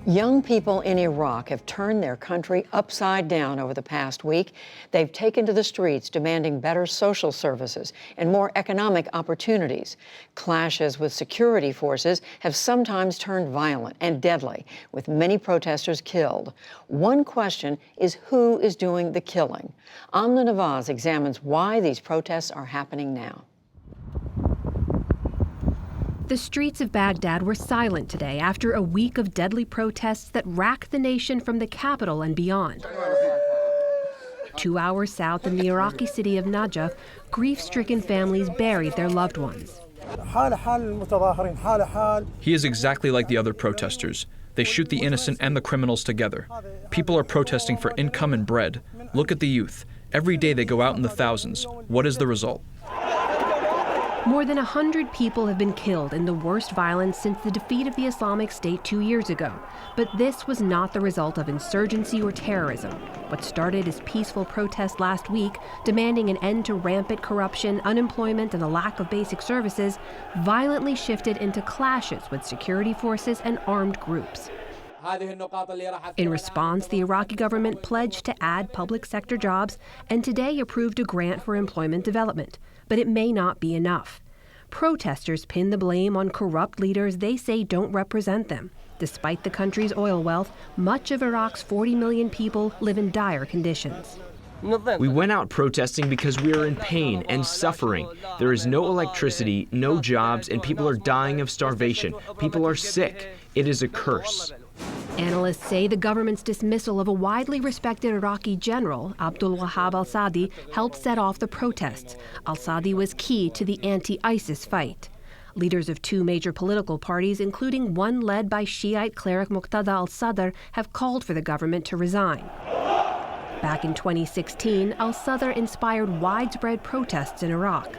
Young people in Iraq have turned their country upside down over the past week. They've taken to the streets demanding better social services and more economic opportunities. Clashes with security forces have sometimes turned violent and deadly, with many protesters killed. One question is who is doing the killing? Amna Nawaz examines why these protests are happening now. The streets of Baghdad were silent today after a week of deadly protests that racked the nation from the capital and beyond. 2 hours south in the Iraqi city of Najaf, grief-stricken families buried their loved ones. He is exactly like the other protesters. They shoot the innocent and the criminals together. People are protesting for income and bread. Look at the youth. Every day they go out in the thousands. What is the result? More than 100 people have been killed in the worst violence since the defeat of the Islamic State 2 years ago. But this was not the result of insurgency or terrorism. What started as peaceful protests last week, demanding an end to rampant corruption, unemployment, and a lack of basic services, violently shifted into clashes with security forces and armed groups. In response, the Iraqi government pledged to add public sector jobs and today approved a grant for employment development. But it may not be enough. Protesters pin the blame on corrupt leaders they say don't represent them. Despite the country's oil wealth, much of Iraq's 40 million people live in dire conditions. We went out protesting because we are in pain and suffering. There is no electricity, no jobs, and people are dying of starvation. People are sick. It is a curse. Analysts say the government's dismissal of a widely respected Iraqi general, Abdul Wahab al-Saadi, helped set off the protests. Al-Saadi was key to the anti-ISIS fight. Leaders of two major political parties, including one led by Shiite cleric Muqtada al-Sadr, have called for the government to resign. Back in 2016, al-Sadr inspired widespread protests in Iraq.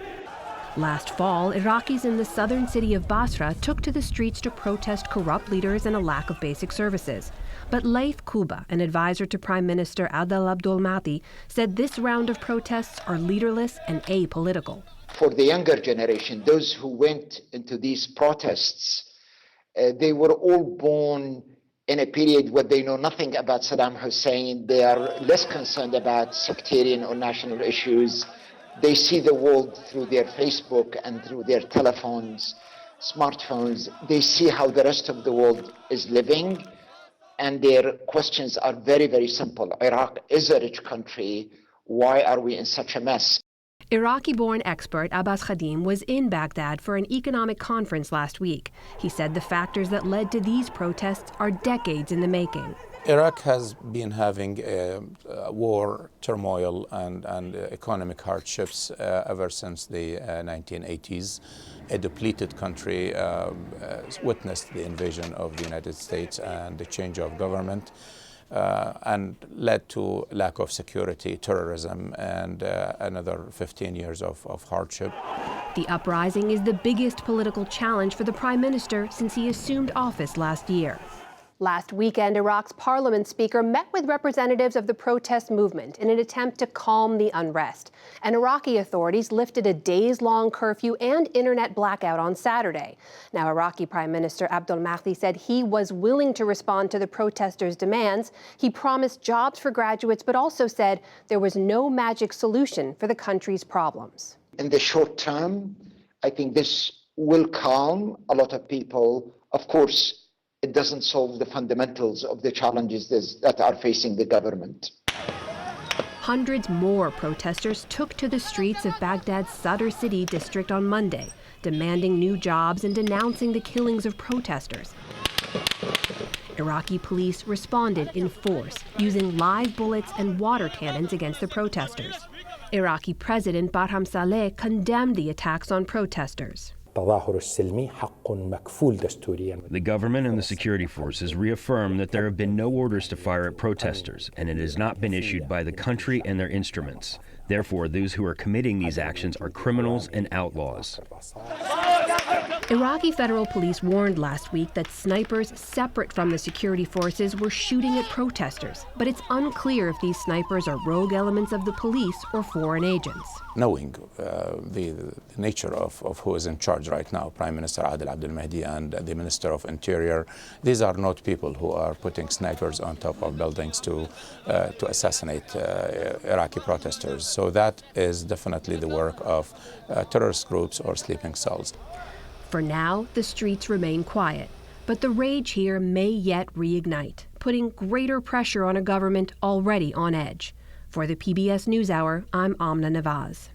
Last fall, Iraqis in the southern city of Basra took to the streets to protest corrupt leaders and a lack of basic services. But Laith Kuba, an advisor to Prime Minister Adel Abdul Mahdi, said this round of protests are leaderless and apolitical. For the younger generation, those who went into these protests, they were all born in a period where they know nothing about Saddam Hussein. They are less concerned about sectarian or national issues. They see the world through their Facebook and through their telephones, smartphones. They see how the rest of the world is living, and their questions are very, very simple. Iraq is a rich country. Why are we in such a mess? Iraqi-born expert Abbas Khadim was in Baghdad for an economic conference last week. He said the factors that led to these protests are decades in the making. Iraq has been having war, turmoil, and economic hardships ever since the 1980s. A depleted country witnessed the invasion of the United States and the change of government, and led to lack of security, terrorism, and another 15 years of hardship. The uprising is the biggest political challenge for the prime minister since he assumed office last year. Last weekend, Iraq's parliament speaker met with representatives of the protest movement in an attempt to calm the unrest. And Iraqi authorities lifted a days-long curfew and internet blackout on Saturday. Now, Iraqi Prime Minister Abdul Mahdi said he was willing to respond to the protesters' demands. He promised jobs for graduates, but also said there was no magic solution for the country's problems. In the short term, I think this will calm a lot of people. Of course, it doesn't solve the fundamentals of the challenges that are facing the government. Hundreds more protesters took to the streets of Baghdad's Sadr City district on Monday, demanding new jobs and denouncing the killings of protesters. Iraqi police responded in force, using live bullets and water cannons against the protesters. Iraqi President Barham Saleh condemned the attacks on protesters. The government and the security forces reaffirm that there have been no orders to fire at protesters, and it has not been issued by the country and their instruments. Therefore, those who are committing these actions are criminals and outlaws. Iraqi federal police warned last week that snipers separate from the security forces were shooting at protesters, but it's unclear if these snipers are rogue elements of the police or foreign agents. Knowing the nature of who is in charge right now, Prime Minister Adel Abdel Mahdi and the Minister of Interior, these are not people who are putting snipers on top of buildings to assassinate Iraqi protesters. So that is definitely the work of terrorist groups or sleeping cells. For now, the streets remain quiet, but the rage here may yet reignite, putting greater pressure on a government already on edge. For the PBS NewsHour, I'm Amna Nawaz.